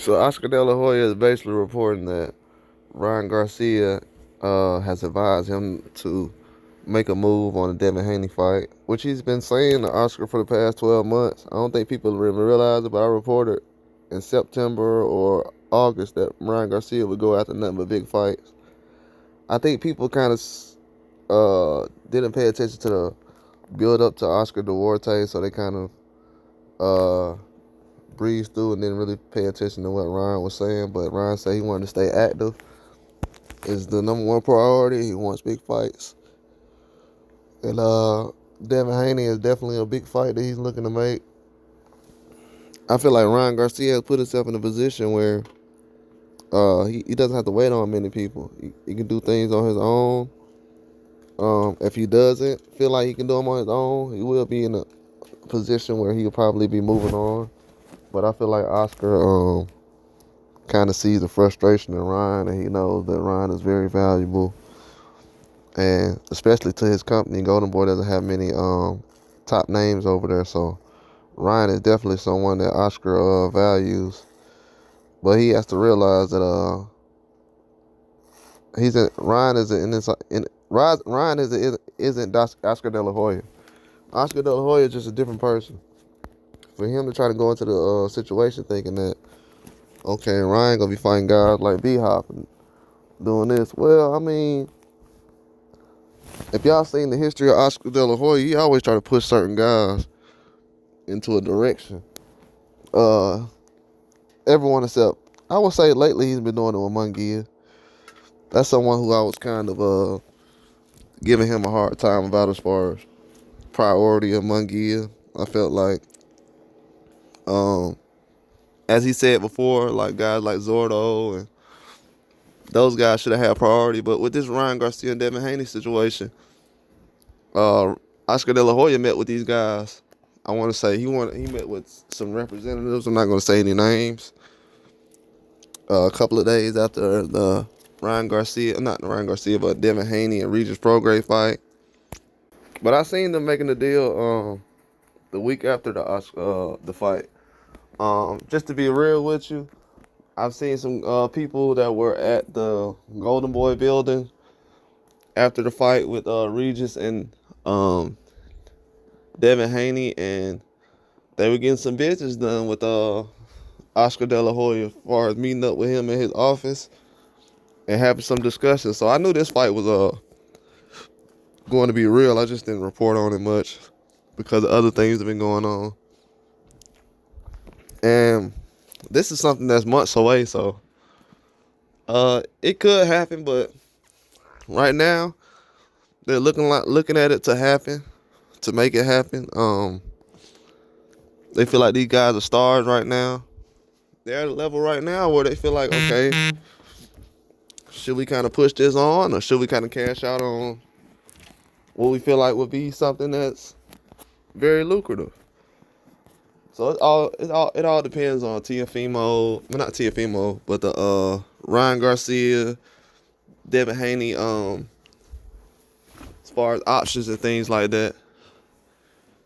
So Oscar De La Hoya is basically reporting that Ryan Garcia has advised him to make a move on the Devin Haney fight, which he's been saying to Oscar for the past 12 months. I don't think people really realize it, but I reported in September or August that Ryan Garcia would go after nothing but big fights. I think people kind of didn't pay attention to the build up to Oscar Duarte, so they kind of breezed through and didn't really pay attention to what Ryan was saying. But Ryan said he wanted to stay active. Is the number one priority. He wants big fights. And Devin Haney is definitely a big fight that he's looking to make. I feel like Ryan Garcia has put himself in a position where he doesn't have to wait on many people. He can do things on his own. If he doesn't feel like he can do them on his own, he will be in a position where he'll probably be moving on. But I feel like Oscar kind of sees the frustration in Ryan, and he knows that Ryan is very valuable. And especially to his company, Golden Boy doesn't have many top names over there. So Ryan is definitely someone that Oscar values. But he has to realize that Ryan isn't Oscar De La Hoya. Oscar De La Hoya is just a different person. For him to try to go into the situation thinking that, okay, Ryan gonna be fighting guys like B-Hop and doing this. Well, I mean, if y'all seen the history of Oscar De La Hoya, he always try to push certain guys into a direction. Everyone except, I would say lately he's been doing it with Munguia. That's someone who I was kind of giving him a hard time about as far as priority of Munguia. I felt like, as he said before, like guys like Zordo and those guys should have had priority. But with this Ryan Garcia and Devin Haney situation, Oscar De La Hoya met with these guys. I want to say he met with some representatives. I'm not going to say any names. A couple of days after the but Devin Haney and Regis Prograis fight. But I seen them making the deal the week after the fight. Just to be real with you, I've seen some people that were at the Golden Boy building after the fight with Regis and Devin Haney, and they were getting some business done with Oscar De La Hoya as far as meeting up with him in his office and having some discussions. So I knew this fight was going to be real. I just didn't report on it much because of other things that have been going on. And this is something that's months away, so it could happen, but right now they're looking at it to happen, to make it happen. They feel like these guys are stars right now. They're at a level right now where they feel like, okay, should we kind of push this on, or should we kind of cash out on what we feel like would be something that's very lucrative? So it all depends on Teofimo, well, not Teofimo, but the Ryan Garcia, Devin Haney, as far as options and things like that.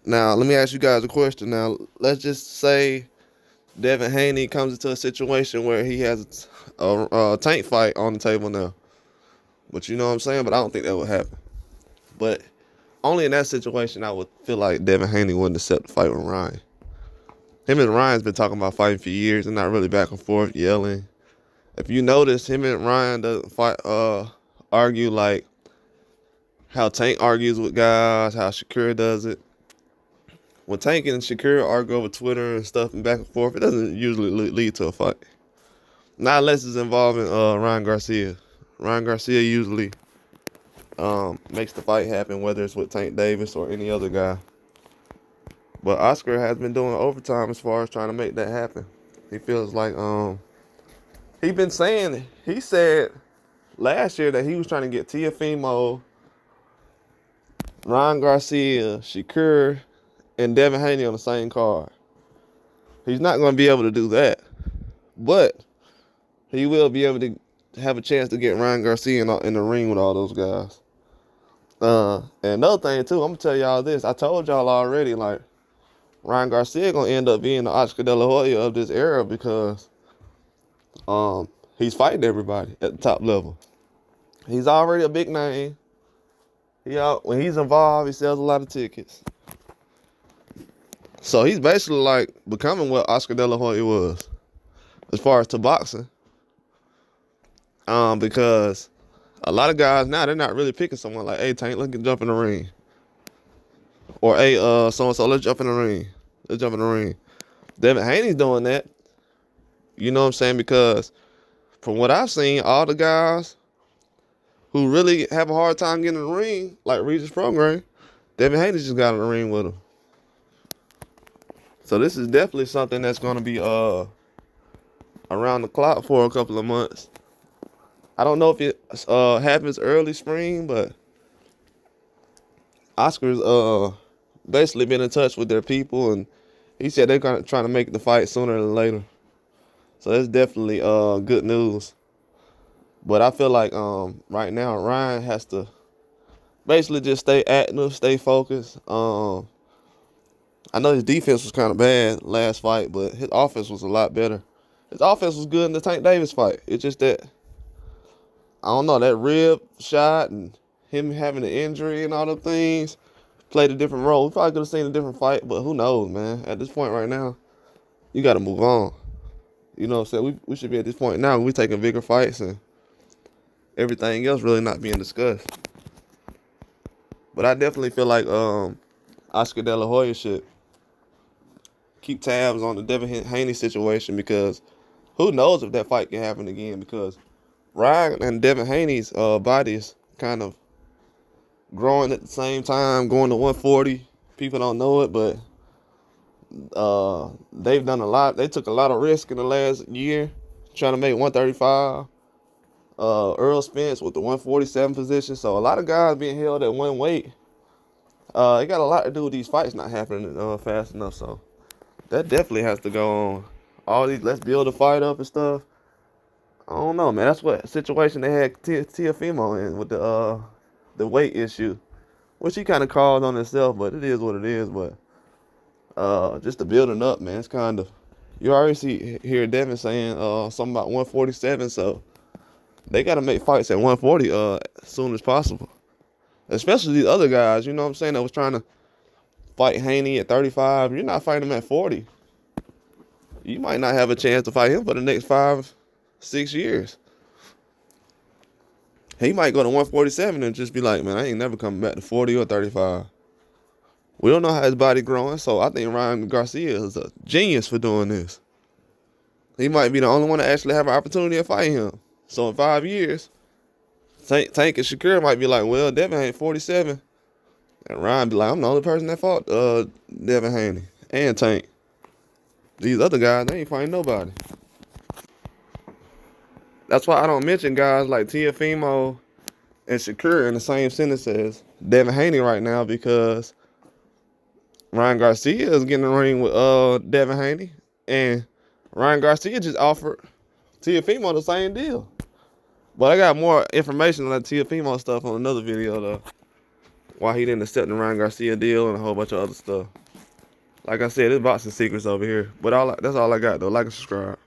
Now, let me ask you guys a question. Now, let's just say Devin Haney comes into a situation where he has a tank fight on the table now. But you know what I'm saying? But I don't think that would happen. But only in that situation I would feel like Devin Haney wouldn't accept the fight with Ryan. Him and Ryan's been talking about fighting for years and not really back and forth, yelling. If you notice, him and Ryan doesn't argue like how Tank argues with guys, how Shakur does it. When Tank and Shakur argue over Twitter and stuff and back and forth, it doesn't usually lead to a fight. Not unless it's involving Ryan Garcia. Ryan Garcia usually makes the fight happen, whether it's with Tank Davis or any other guy. But Oscar has been doing overtime as far as trying to make that happen. He feels like he said last year that he was trying to get Teofimo, Ryan Garcia, Shakur, and Devin Haney on the same card. He's not going to be able to do that. But he will be able to have a chance to get Ryan Garcia in the ring with all those guys. And another thing, too, I'm going to tell y'all this. I told y'all already, Ryan Garcia going to end up being the Oscar De La Hoya of this era because He's fighting everybody at the top level. He's already a big name. When he's involved, he sells a lot of tickets. So he's basically like becoming what Oscar De La Hoya was as far as to boxing. Because a lot of guys now, they're not really picking someone like, hey, Tank, let's jump in the ring. Or, hey, so-and-so, let's jump in the ring. Let's jump in the ring. Devin Haney's doing that. You know what I'm saying? Because from what I've seen, all the guys who really have a hard time getting in the ring, like Regis program, Devin Haney just got in the ring with him. So this is definitely something that's going to be around the clock for a couple of months. I don't know if it happens early spring, but Oscar's basically been in touch with their people, and he said they're trying to make the fight sooner than later. So that's definitely good news. But I feel like right now Ryan has to basically just stay active, stay focused. I know his defense was kind of bad last fight, but his offense was a lot better. His offense was good in the Tank Davis fight. It's just that, I don't know, that rib shot and him having an injury and all the things played a different role. We probably could have seen a different fight, but who knows, man. At this point right now, you got to move on. You know what I'm saying? We should be at this point now. We're taking bigger fights and everything else really not being discussed. But I definitely feel like Oscar De La Hoya should keep tabs on the Devin Haney situation, because who knows if that fight can happen again, because Ryan and Devin Haney's bodies kind of growing at the same time, going to 140. People don't know it, but they've done a lot. They took a lot of risk in the last year trying to make 135. Earl Spence with the 147 position. So a lot of guys being held at one weight. It got a lot to do with these fights not happening fast enough. So that definitely has to go on. All these, let's build a fight up and stuff. I don't know, man. That's what situation they had Teofimo in with the weight issue, which he kind of caused on himself, but it is what it is. But just the building up, man, it's kind of, you already hear Devin saying something about 147, so they got to make fights at 140 as soon as possible. Especially these other guys, you know what I'm saying, that was trying to fight Haney at 35. You're not fighting him at 40. You might not have a chance to fight him for the next 5-6 years. He might go to 147 and just be like, man, I ain't never coming back to 40 or 35. We don't know how his body growing, so I think Ryan Garcia is a genius for doing this. He might be the only one to actually have an opportunity to fight him. So in 5 years, Tank and Shakur might be like, well, Devin ain't 47. And Ryan be like, I'm the only person that fought Devin Haney and Tank. These other guys, they ain't fighting nobody. That's why I don't mention guys like Teofimo and Shakur in the same sentence as Devin Haney right now, because Ryan Garcia is getting in the ring with Devin Haney, and Ryan Garcia just offered Teofimo the same deal. But I got more information on that Teofimo stuff on another video, though. Why he didn't accept the Ryan Garcia deal and a whole bunch of other stuff. Like I said, it's boxing secrets over here. But that's all I got, though. Like and subscribe.